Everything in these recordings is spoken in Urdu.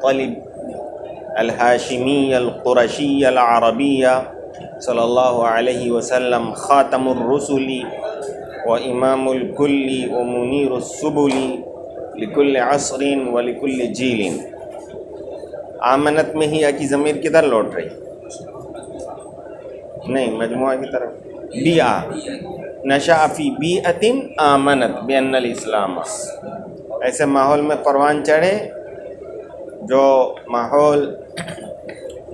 المطلب الہاشمی القرشی العربی صلی اللہ علیہ وسلم خاتم الرسل و امام الکل و منیر السبل لکل عصر و لکل جیل۔ آمنت میں ہی کی ضمیر کدھر لوٹ رہی؟ نہیں، مجموعہ کی طرف۔ بیع، نشأ فی بیعۃ آمنت بان الاسلام، ایسے ماحول میں پروان چڑھے جو ماحول،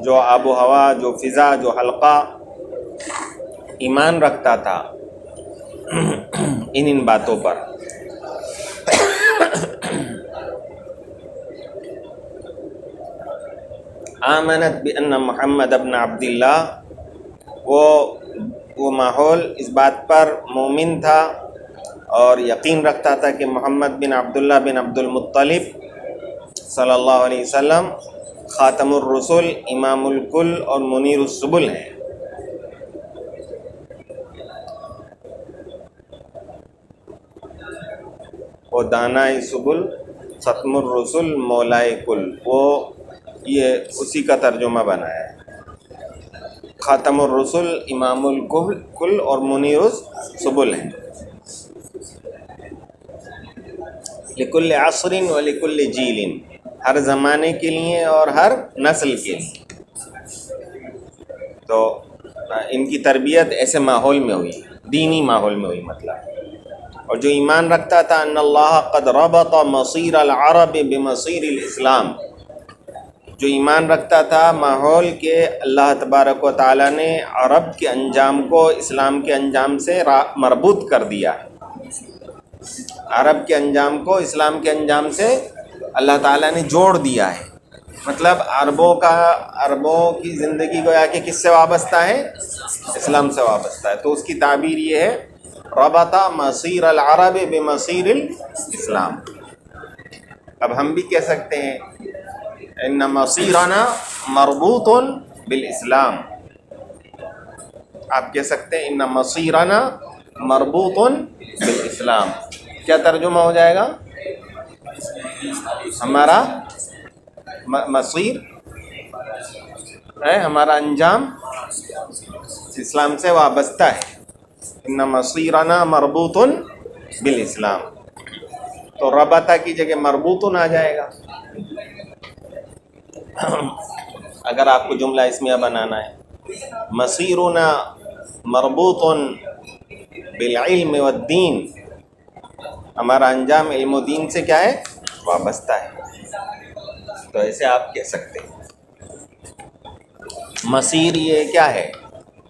جو آب و ہوا، جو فضا، جو حلقہ ایمان رکھتا تھا ان باتوں پر۔ آمنت بان محمد ابن عبداللہ، وہ ماحول اس بات پر مومن تھا اور یقین رکھتا تھا کہ محمد بن عبداللہ بن عبد المطلب صلی اللہ علیہ وسلم خاتم الرسل، امام الکل اور منیر السبل ہیں۔ وہ دانائے سبل، ختم الرسل، مولائے کل، وہ یہ اسی کا ترجمہ بنایا ہے۔ خاتم الرسل، امام الکل اور منیر السبل ہیں۔ لکل عصر و لکل جیل، ہر زمانے کے لیے اور ہر نسل کے لیے۔ تو ان کی تربیت ایسے ماحول میں ہوئی، دینی ماحول میں ہوئی مطلب۔ اور جو ایمان رکھتا تھا ان اللہ قد ربط مصیر العرب بمصیر الاسلام، جو ایمان رکھتا تھا ماحول کے اللہ تبارک و تعالیٰ نے عرب کے انجام کو اسلام کے انجام سے مربوط کر دیا، عرب کے انجام کو اسلام کے انجام سے اللہ تعالیٰ نے جوڑ دیا ہے۔ مطلب عربوں کی زندگی گویا کہ کس سے وابستہ ہے؟ اسلام سے وابستہ ہے۔ تو اس کی تعبیر یہ ہے ربط مصیر العرب بمصیر الاسلام۔ اب ہم بھی کہہ سکتے ہیں ان مصیرنا مربوط بالاسلام، آپ کہہ سکتے ہیں ان مصیرنا مربوط بالاسلام۔ کیا ترجمہ ہو جائے گا؟ ہمارا مصیر ہے، ہمارا انجام اسلام سے وابستہ ہے۔ ان مصیرنا مربوط بالاسلام، تو ربطہ کی جگہ مربوط آ جائے گا اگر آپ کو جملہ اسمیہ بنانا ہے۔ مصیرنا مربوط بالعلم والدین، ہمارا انجام علم و دین سے کیا ہے؟ وابستہ ہے۔ تو ایسے آپ کہہ سکتے ہیں۔ مصیر یہ کیا ہے؟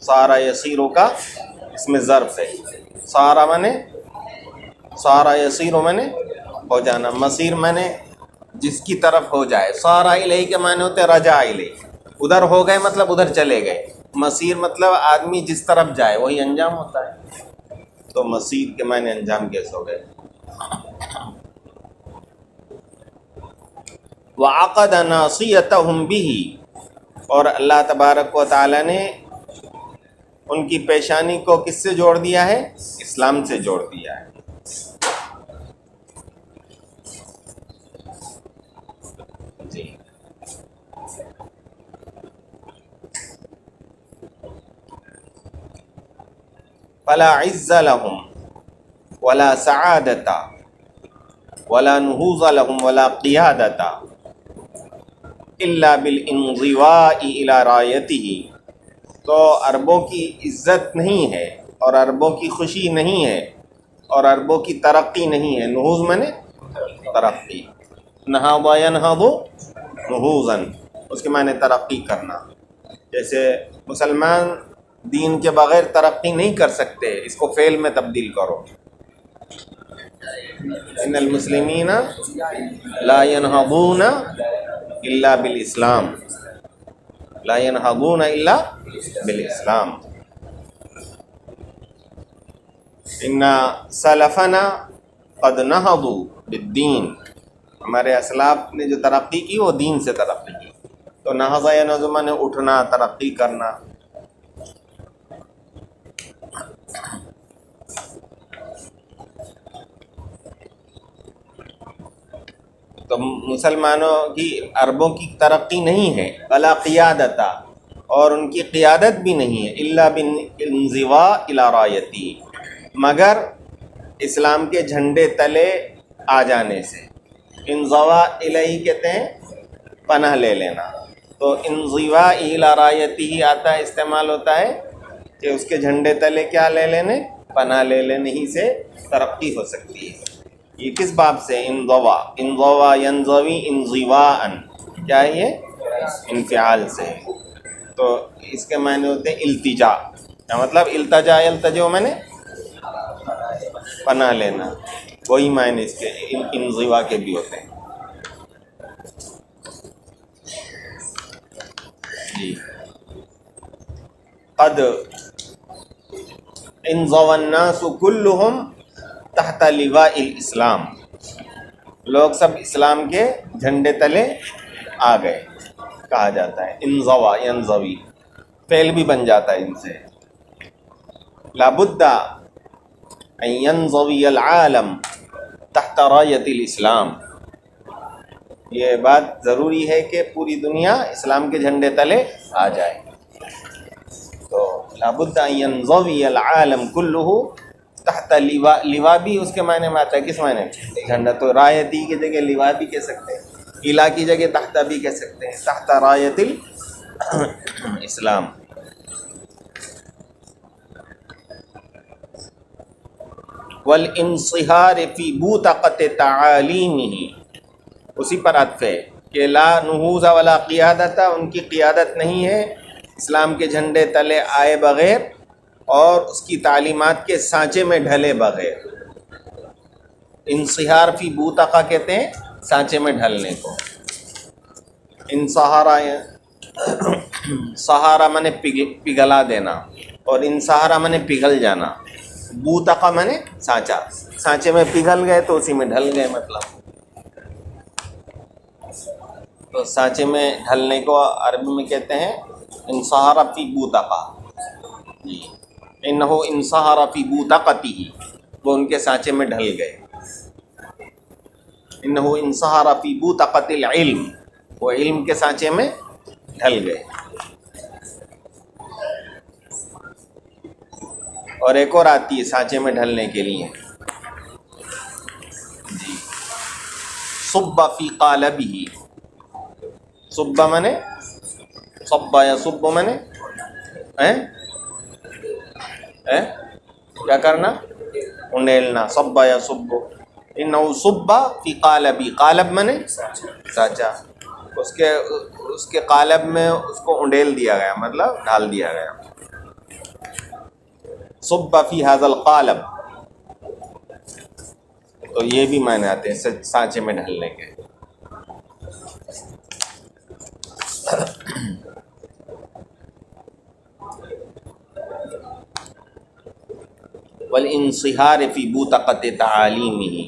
سارا یسیرو کا اس میں ظرف ہے۔ سارا منے سارا یسیرو منے ہو جانا، مصیر منے جس کی طرف ہو جائے۔ سارا الیہ کے معنی ہوتے رجع الیہ، ادھر ہو گئے مطلب ادھر چلے گئے۔ مصیر مطلب آدمی جس طرف جائے وہی انجام ہوتا ہے۔ تو مصیر کے معنی انجام کیسے ہو گئے؟ وعقد ناصیتہم بہ، اور اللہ تبارک و تعالی نے ان کی پیشانی کو کس سے جوڑ دیا ہے؟ اسلام سے جوڑ دیا ہے۔ جی فلا عز لهم ولا سعادت ولا نہوض لهم ولا قیادت الا بالانضواء الى رایته، تو عربوں کی عزت نہیں ہے اور عربوں کی خوشی نہیں ہے اور عربوں کی ترقی نہیں ہے۔ نہوض منے ترقی، نہض ینہض نہوضا، اس کے معنی ترقی کرنا۔ جیسے مسلمان دین کے بغیر ترقی نہیں کر سکتے، اس کو فعل میں تبدیل کرو۔ ان المسلمین لا ینہضون الا بالاسلام، لا ینہضون الا بالاسلام۔ ان سلفنا قد نہضوا بالدین، ہمارے اسلاف نے جو ترقی کی وہ دین سے ترقی کی۔ تو نہض ینہض مانے اٹھنا، ترقی کرنا۔ تو مسلمانوں کی عربوں کی ترقی نہیں ہے، ولا قیادتا، اور ان کی قیادت بھی نہیں ہے، الا بالانزواء الی رایتی، مگر اسلام کے جھنڈے تلے آ جانے سے۔ انزواء الیہ کہتے ہیں پناہ لے لینا، تو انزواء الی رایتی ہی آتا ہے، استعمال ہوتا ہے کہ اس کے جھنڈے تلے کیا لے لینے، پناہ لے لینے ہی سے ترقی ہو سکتی ہے۔ یہ کس باب سے؟ انضوا، انضوا ینضوی انضواءً، کیا ہے یہ؟ انفعال سے۔ تو اس کے معنی ہوتے ہیں التجا، کیا مطلب؟ التجا یلتجو میں نے پناہ لینا، وہی معنی اس کے انضوا کے بھی ہوتے ہیں۔ جی، قد انضوى الناس كلهم تحت لواء الاسلام، لوگ سب اسلام کے جھنڈے تلے آ گئے، کہا جاتا ہے۔ انضوا ینضوی فعل بھی بن جاتا ہے ان سے۔ لابد ان ینضوی العالم تحت رایت الاسلام، یہ بات ضروری ہے کہ پوری دنیا اسلام کے جھنڈے تلے آ جائے۔ تو لابد ان ینضوی العالم کلہ تحت لواء، لواء بھی اس کے معنی میں آتا ہے، کس معنی میں؟ جھنڈا۔ تو رایتی کی جگہ لواء بھی کہہ سکتے ہیں، الا کی جگہ تحت بھی کہہ سکتے ہیں، تحت رایت الاسلام۔ والانصہار فی بوتقۃ تعالیمہ، اسی پر عطف ہے کہ لا نہوض ولا قیادت، ان کی قیادت نہیں ہے اسلام کے جھنڈے تلے آئے بغیر اور اس کی تعلیمات کے سانچے میں ڈھلے بغیر۔ انصہار فی بوتقہ کہتے ہیں سانچے میں ڈھلنے کو۔ انصہارا، سہارا مانے پگھلا دینا، اور انصہارا مانے پگھل جانا، بوتقہ مانے سانچا، سانچے میں پگھل گئے تو اسی میں ڈھل گئے مطلب۔ تو سانچے میں ڈھلنے کو عربی میں کہتے ہیں انصہر فی بوتقہ، جی، انہ انصہر فی بوتقتہ، وہ ان کے سانچے میں ڈھل گئے۔ انہ انصہر فی بوتقۃ العلم، وہ علم کے سانچے میں ڈھل گئے۔ اور ایک اور آتی ہے سانچے میں ڈھلنے کے لیے، جی، صب فی قالبہ، صب منے صب یا صب منے کیا کرنا؟ انڈیلنا، صب یا صب، انہو صب فی قالبی، قالب منے سانچا، اس کے قالب میں اس کو انڈیل دیا گیا، مطلب ڈال دیا گیا۔ صب فی ھذا القالب، تو یہ بھی معنی آتے ہیں سانچے میں ڈھلنے کے۔ والانصہار فی بوتقۃ تعالیمہ،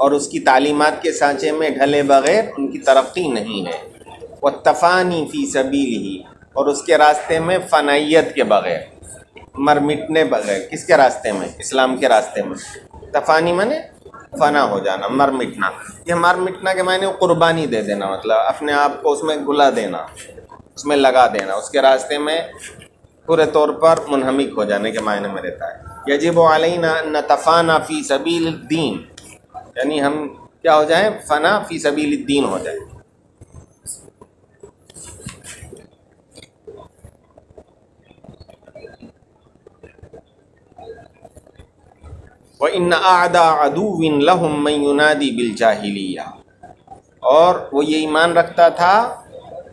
اور اس کی تعلیمات کے سانچے میں ڈھلے بغیر ان کی ترقی نہیں ہے۔ والتفانی فی سبیلہ، اور اس کے راستے میں فنائیت کے بغیر، مر مٹنے بغیر، کس کے راستے میں؟ اسلام کے راستے میں۔ تفانی مانے فنا ہو جانا، مر مٹنا۔ یہ مر مٹنا کے معنی قربانی دے دینا، مطلب اپنے آپ کو اس میں گلا دینا، اس میں لگا دینا، اس کے راستے میں پورے طور پر منہمک ہو جانے کے معنی میں رہتا ہے۔ یجب علینا ان نتفانى فی سبیل الدین، یعنی ہم کیا ہو جائیں؟ فنا فی سبیل الدین ہو جائیں۔ وَإِنَّ أَعْدَاءَ عَدُوٍّ لَهُمْ مَن يُنَادِي بِالْجَاهِلِيَّةِ، اور وہ یہ ایمان رکھتا تھا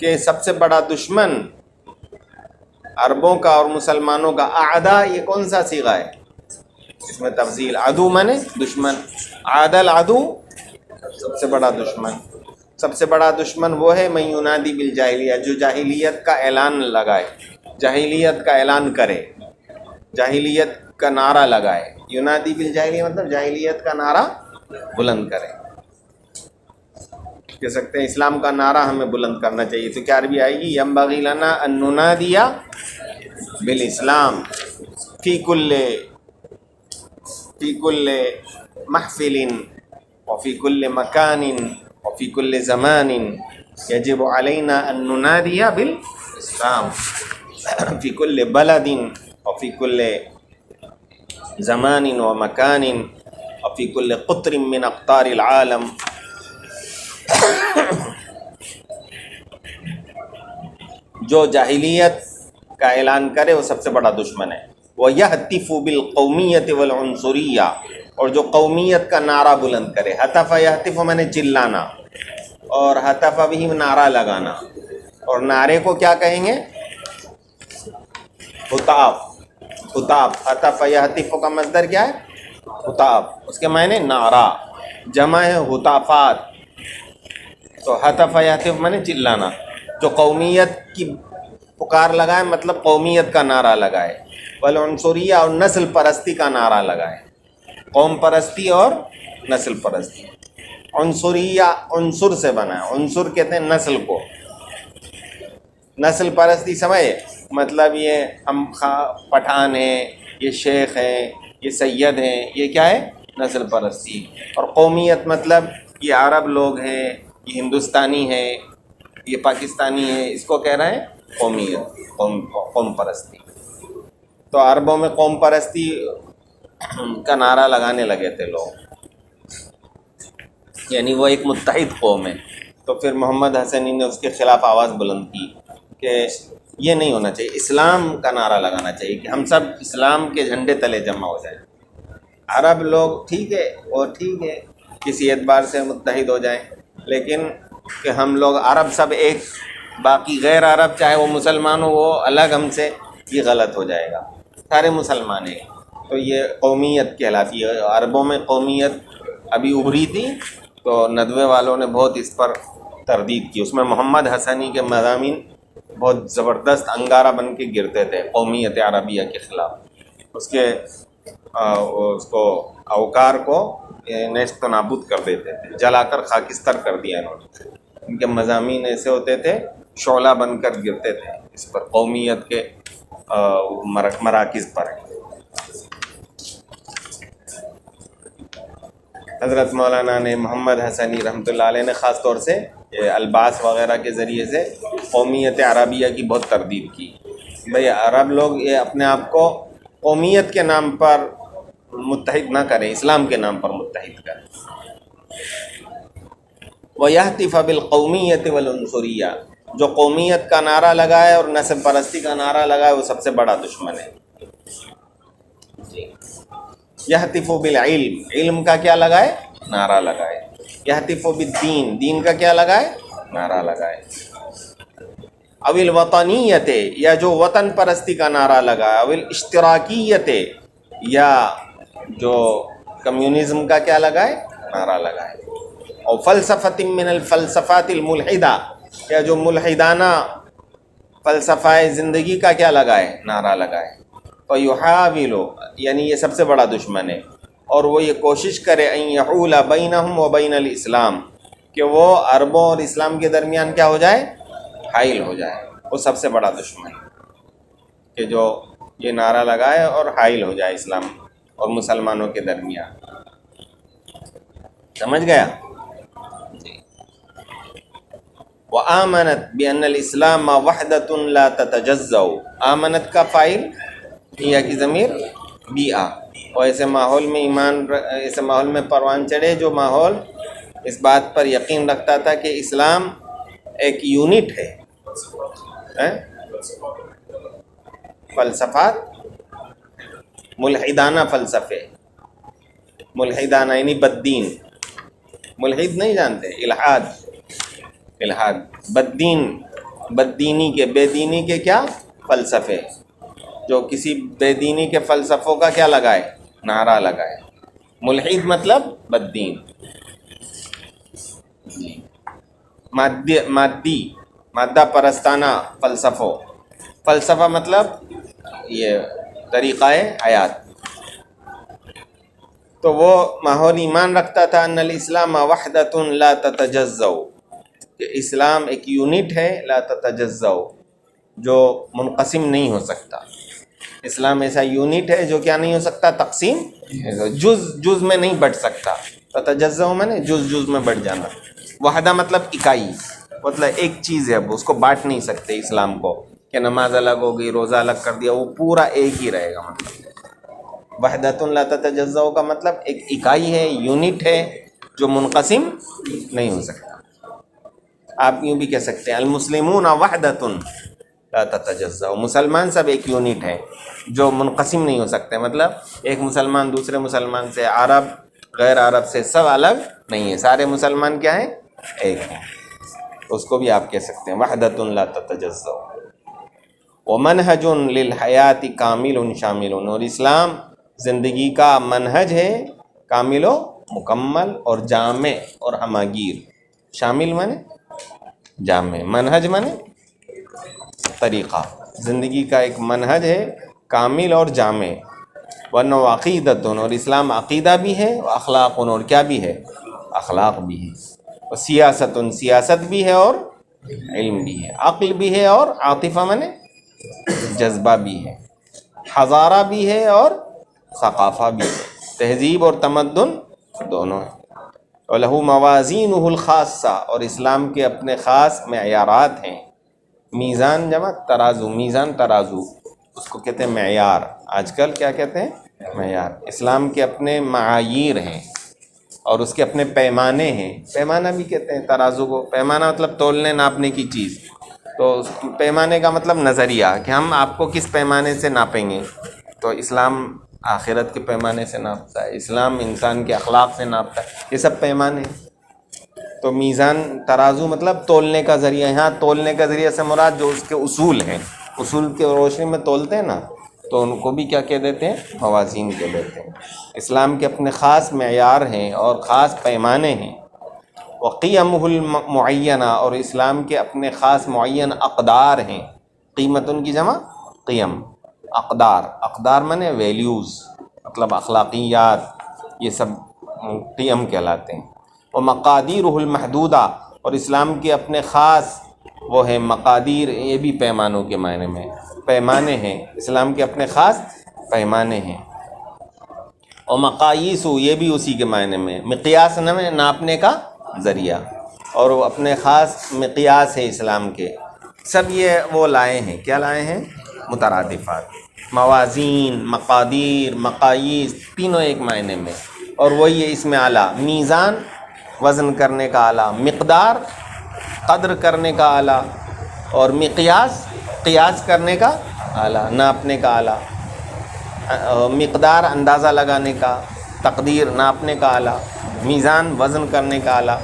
کہ سب سے بڑا دشمن عربوں کا اور مسلمانوں کا، اعداء یہ کون سا صیغہ ہے؟ اس میں تفضیل، عدو مانے دشمن، عاد العدو سب سے بڑا دشمن۔ سب سے بڑا دشمن وہ ہے من ینادی بالجاہلیہ، جو جاہلیت کا اعلان لگائے، جاہلیت کا اعلان کرے، جاہلیت کا نعرہ لگائے۔ ینادی بالجاہلیہ مطلب جاہلیت کا نعرہ بلند کرے۔ کہہ سکتے ہیں اسلام کا نعرہ ہمیں بلند کرنا چاہیے، تو کیا عربی آئے گی؟ ینبغی لنا ان ننادی بالاسلام فی کل محفل وفی کل مکان وفی کل زمان یجب علینا ان ننادی بالاسلام فی کل بلد وفی کل زمان و مکان وفی کل قطر من اقطار العالم. جو جاہلیت کا اعلان کرے وہ سب سے بڑا دشمن ہے. وَيَهْتِفُ بِالْقَوْمِيَّةِ وَالْعُنْصُرِيَّةِ، اور جو قومیت کا نعرہ بلند کرے. ہتف یہتف میں نے چلانا، اور ہتف بھی نعرہ لگانا. اور نعرے کو کیا کہیں گے؟ ہتاف. ہتاف، ہتف یہتف کا مصدر کیا ہے؟ ہتاف. اس کے معنی نعرہ، جمع ہے ہتافات. تو ہتف یہتف میں نے چلانا. جو قومیت کی پکار لگائے مطلب قومیت کا نعرہ لگائے. والعنصریہ، اور نسل پرستی کا نعرہ لگائے. قوم پرستی اور نسل پرستی. عنصریہ عنصر سے بنا ہے. عنصر کہتے ہیں نسل کو. نسل پرستی سمجھے مطلب یہ ہم پٹھان ہیں، یہ شیخ ہیں، یہ سید ہیں، یہ کیا ہے؟ نسل پرستی. اور قومیت مطلب یہ عرب لوگ ہیں، یہ ہندوستانی ہیں، یہ پاکستانی ہے، اس کو کہہ رہے ہیں قومیت، قوم پرستی. تو عربوں میں قوم پرستی کا نعرہ لگانے لگے تھے لوگ، یعنی وہ ایک متحد قوم ہے. تو پھر محمد حسنی نے اس کے خلاف آواز بلند کی کہ یہ نہیں ہونا چاہیے، اسلام کا نعرہ لگانا چاہیے کہ ہم سب اسلام کے جھنڈے تلے جمع ہو جائیں. عرب لوگ ٹھیک ہے، اور ٹھیک ہے کسی اعتبار سے متحد ہو جائیں، لیکن کہ ہم لوگ عرب سب ایک، باقی غیر عرب چاہے وہ مسلمان ہو وہ الگ ہم سے، یہ غلط ہو جائے گا. سارے مسلمان ہیں. تو یہ قومیت کہلاتی ہے. عربوں میں قومیت ابھی ابھری تھی تو ندوے والوں نے بہت اس پر تردید کی. اس میں محمد حسنی کے مضامین بہت زبردست انگارہ بن کے گرتے تھے قومیت عربیہ کے خلاف. اس کو اوقار کو نیست و نابود کر دیتے تھے، جلا کر خاکستر کر دیا انہوں نے. ان کے مضامین ایسے ہوتے تھے شعلہ بن کر گرتے تھے اس پر، قومیت کے مراکز پر. حضرت مولانا نے محمد حسنی رحمۃ اللہ علیہ نے خاص طور سے الباس وغیرہ کے ذریعے سے قومیت عربیہ کی بہت تردید کی. بھئی عرب لوگ یہ اپنے آپ کو قومیت کے نام پر متحد نہ کریں، اسلام کے نام پر متحد کریں. وَيَهْتِفَ بِالْقَوْمِيَّةِ وَالْعُنْصُرِيَّةِ، جو قومیت کا نعرہ لگائے اور نسل پرستی کا نعرہ لگائے وہ سب سے بڑا دشمن ہے. یہتف بالعلم، علم کا کیا لگائے؟ نعرہ لگائے. یہتف بالدین، دین کا کیا لگائے؟ نعرہ لگائے. او الوطنیت، یا جو وطن پرستی کا نعرہ لگائے. او الاشتراکیت، یا جو کمیونزم کا کیا لگائے؟ نعرہ لگائے. اور فلسفۃ من الفلسفات الملحدہ، یا جو ملحدانہ فلسفہ زندگی کا کیا لگائے؟ نعرہ لگائے. فَيُحَاوِلُ، یعنی یہ سب سے بڑا دشمن ہے. اور وہ یہ کوشش کرے ان یحول بینہم و بین الاسلام، کہ وہ عربوں اور اسلام کے درمیان کیا ہو جائے؟ حائل ہو جائے. وہ سب سے بڑا دشمن ہے کہ جو یہ نعرہ لگائے اور حائل ہو جائے اسلام اور مسلمانوں کے درمیان. سمجھ گیا؟ وَآمَنَتْ بِأَنَّ الْإِسْلَامَ وَحْدَةٌ لَا تَتَجَزَّأُ، آمنت کا فاعل یا کی ضمیر بیا. اور ایسے ماحول میں ایسے ماحول میں پروان چڑھے جو ماحول اس بات پر یقین رکھتا تھا کہ اسلام ایک یونٹ ہے. فلسفات ملحدانہ فلسفے، ملحدانہ یعنی بددین. ملحد نہیں جانتے؟ الحاد بددین، بددینی کے، بے دینی کے کیا فلسفے. جو کسی بے دینی کے فلسفوں کا کیا لگائے؟ نعرہ لگائے. ملحد مطلب بددین. مادہ پرستانہ فلسفوں. فلسفہ مطلب یہ طریقہ حیات. تو وہ ماحول ایمان رکھتا تھا ان الاسلام وحدۃ لا تتجزأ، کہ اسلام ایک یونٹ ہے، لا تتجزأ، جو منقسم نہیں ہو سکتا. اسلام ایسا یونٹ ہے جو کیا نہیں ہو سکتا؟ تقسیم، جز میں نہیں بٹ سکتا. تتجزأ میں نے جز میں بٹ جانا. وحدہ مطلب اکائی، مطلب ایک چیز ہے، اس کو بانٹ نہیں سکتے اسلام کو کہ نماز الگ ہو گئی، روزہ الگ کر دیا، وہ پورا ایک ہی رہے گا۔ مطلب وحدۃ لا تتجزأ کا مطلب ایک اکائی ہے، یونٹ ہے جو منقسم نہیں ہو سکتا۔ آپ یوں بھی کہہ سکتے ہیں المسلمون وحدۃ لا تتجزأ، مسلمان سب ایک یونٹ ہے جو منقسم نہیں ہو سکتے، مطلب ایک مسلمان دوسرے مسلمان سے، عرب غیر عرب سے سب الگ نہیں ہے، سارے مسلمان کیا ہیں؟ ایک ہیں۔ اس کو بھی آپ کہہ سکتے ہیں وحدۃ لا تتجزأ۔ ومنہج للحیات کامل شامل، اور اسلام زندگی کا منہج ہے کامل و مکمل اور جامع اور ہماگیر۔ شامل مانے جامع، منہج مانے طریقہ، زندگی کا ایک منہج ہے کامل اور جامع۔ ورنہ عقیدت، اور اسلام عقیدہ بھی ہے، اخلاق، اور کیا بھی ہے؟ اخلاق بھی ہے، اور سیاست، سیاست بھی ہے اور علم بھی ہے، عقل بھی ہے اور عاطفہ مانے جذبہ بھی ہے، حضارہ بھی ہے اور ثقافہ بھی ہے، تہذیب اور تمدن دونوں ہیں۔ وَلَهُ مَوَازِينُهُ الْخَاصَّةُ، اور اسلام کے اپنے خاص معیارات ہیں۔ میزان جمع ترازو، میزان ترازو اس کو کہتے ہیں معیار، آج کل کیا کہتے ہیں؟ معیار۔ اسلام کے اپنے معایر ہیں اور اس کے اپنے پیمانے ہیں، پیمانہ بھی کہتے ہیں ترازو کو۔ پیمانہ مطلب تولنے ناپنے کی چیز، تو پیمانے کا مطلب نظریہ کہ ہم آپ کو کس پیمانے سے ناپیں گے۔ تو اسلام آخرت کے پیمانے سے ناپتا ہے، اسلام انسان کے اخلاق سے ناپتا ہے، یہ سب پیمانے ہیں۔ تو میزان ترازو مطلب تولنے کا ذریعہ، یہاں تولنے کا ذریعہ سے مراد جو اس کے اصول ہیں، اصول کے روشنی میں تولتے ہیں نا، تو ان کو بھی کیا کہہ دیتے ہیں؟ موازین کہہ دیتے ہیں۔ اسلام کے اپنے خاص معیار ہیں اور خاص پیمانے ہیں۔ وقیمہ المعینہ، اور اسلام کے اپنے خاص معین اقدار ہیں۔ قیمت ان کی جمع قیم، اقدار، اقدار مانے ویلیوز، مطلب اخلاقیات، یہ سب قیم کہلاتے ہیں۔ ومقادیرہ المحدودہ، اور اسلام کے اپنے خاص وہ ہیں مقادیر، یہ بھی پیمانوں کے معنی میں پیمانے ہیں، اسلام کے اپنے خاص پیمانے ہیں۔ اور مقاییس، یہ بھی اسی کے معنی میں، مقیاس ناپنے کا ذریعہ، اور وہ اپنے خاص مقیاس ہے اسلام کے۔ سب یہ وہ لائے ہیں، کیا لائے ہیں؟ مترادفات، موازین، مقادیر، مقاییس، تینوں ایک معنی میں، اور وہی ہے اس میں اعلیٰ، میزان وزن کرنے کا اعلیٰ، مقدار قدر کرنے کا اعلیٰ، اور مقیاس قیاس کرنے کا اعلیٰ، ناپنے کا اعلیٰ، مقدار اندازہ لگانے کا، تقدیر ناپنے کا اعلیٰ، میزان وزن کرنے کا اعلیٰ،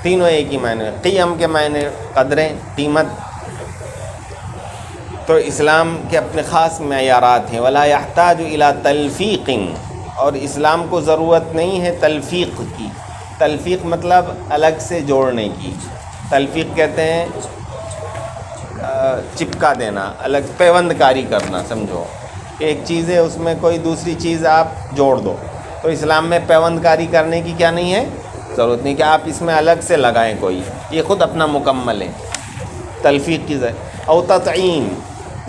تینوں ایک ہی معنی۔ قیم کے معنی قدریں، قیمت۔ تو اسلام کے اپنے خاص معیارات ہیں۔ ولا يحتاج الى تلفیق، اور اسلام کو ضرورت نہیں ہے تلفیق کی۔ تلفیق مطلب الگ سے جوڑنے کی، تلفیق کہتے ہیں چپکا دینا، الگ پیوند کاری کرنا، سمجھو کہ ایک چیز ہے اس میں کوئی دوسری چیز آپ جوڑ دو، تو اسلام میں پیوند کاری کرنے کی کیا نہیں ہے؟ ضرورت نہیں کہ آپ اس میں الگ سے لگائیں کوئی، یہ خود اپنا مکمل ہے۔ تلفیق کی او تطعیم،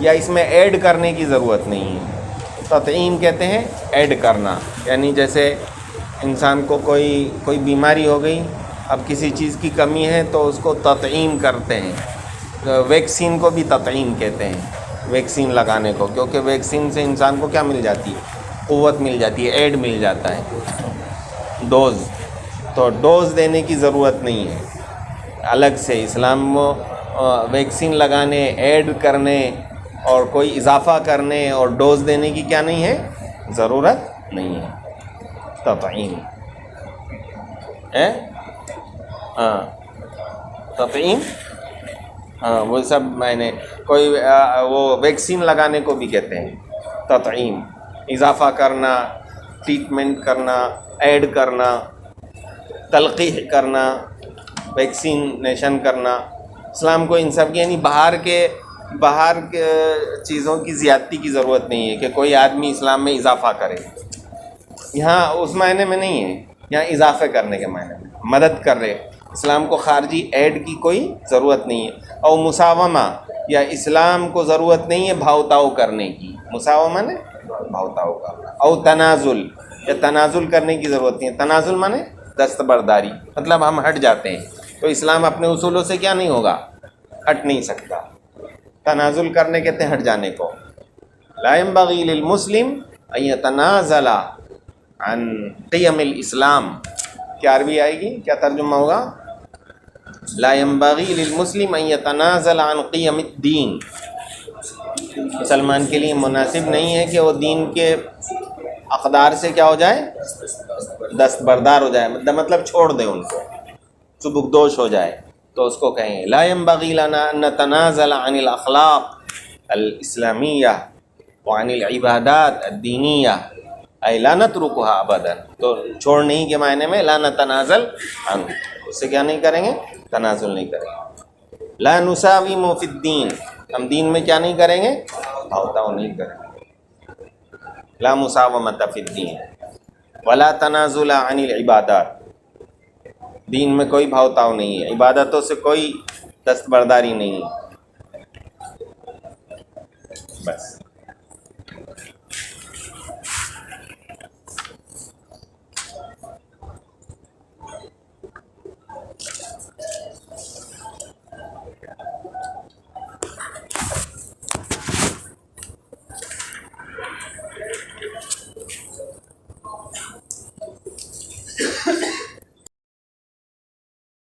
یا اس میں ایڈ کرنے کی ضرورت نہیں ہے۔ تطعیم کہتے ہیں ایڈ کرنا، یعنی جیسے انسان کو کوئی بیماری ہو گئی، اب کسی چیز کی کمی ہے تو اس کو تطعیم کرتے ہیں۔ ویکسین کو بھی تطعیم کہتے ہیں، ویکسین لگانے کو، کیونکہ ویکسین سے انسان کو کیا مل جاتی ہے؟ قوت مل جاتی ہے، ایڈ مل جاتا ہے، ڈوز۔ تو ڈوز دینے کی ضرورت نہیں ہے الگ سے، اسلام ویکسین لگانے، ایڈ کرنے اور کوئی اضافہ کرنے اور ڈوز دینے کی کیا نہیں ہے؟ ضرورت نہیں ہے۔ تطعیم تطعیم، وہ سب میں نے کوئی وہ ویکسین لگانے کو بھی کہتے ہیں تطعیم، اضافہ کرنا، ٹریٹمنٹ کرنا، ایڈ کرنا، تلقیح کرنا، ویکسینیشن کرنا۔ اسلام کو ان سب کی، یعنی باہر کے چیزوں کی زیادتی کی ضرورت نہیں ہے کہ کوئی آدمی اسلام میں اضافہ کرے، یہاں اس معنی میں نہیں ہے، یہاں اضافے کرنے کے معنی میں مدد کر رہے۔ اسلام کو خارجی ایڈ کی کوئی ضرورت نہیں ہے۔ اور مساومہ، یا اسلام کو ضرورت نہیں ہے بھاؤ تاؤ کرنے کی، مساومہ نے بھاؤ تاؤ کرنا۔ او تنازل، یا تنازل کرنے کی ضرورت نہیں ہے۔ تنازل مانے دستبرداری، مطلب ہم ہٹ جاتے ہیں تو اسلام اپنے اصولوں سے کیا نہیں ہوگا، ہٹ نہیں سکتا. تنازل کرنے کہتے ہیں ہٹ جانے کو. لا ينبغي للمسلم ان يتنازل عن قیم الاسلام. کیا عربی آئے گی، کیا ترجمہ ہوگا؟ لا ينبغي للمسلم ان يتنازل عن قیم الدین. مسلمان کے لیے مناسب نہیں ہے کہ وہ دین کے اقدار سے کیا ہو جائے، دستبردار ہو جائے، مطلب چھوڑ دے ان کو، سبکدوش ہو جائے. تو اس کو کہیں لا ينبغي لنا ان نتنازل عن الاخلاق الاسلامیہ وعن العبادات الدینیہ ای لا نترکها ابدا. تو چھوڑ نہیں کے معنی میں لا نتنازل عنہ، اس سے کیا نہیں کریں گے، تنازل نہیں کریں گے. لا نساوم فی الدین، ہم دین میں کیا نہیں کریں گے، بھاؤتاؤ نہیں کریں گے. لا مساومۃ فی الدین ولا تنازل عن العبادات. دین میں کوئی بھاؤتاؤ نہیں ہے، عبادتوں سے کوئی دستبرداری نہیں ہے. بس.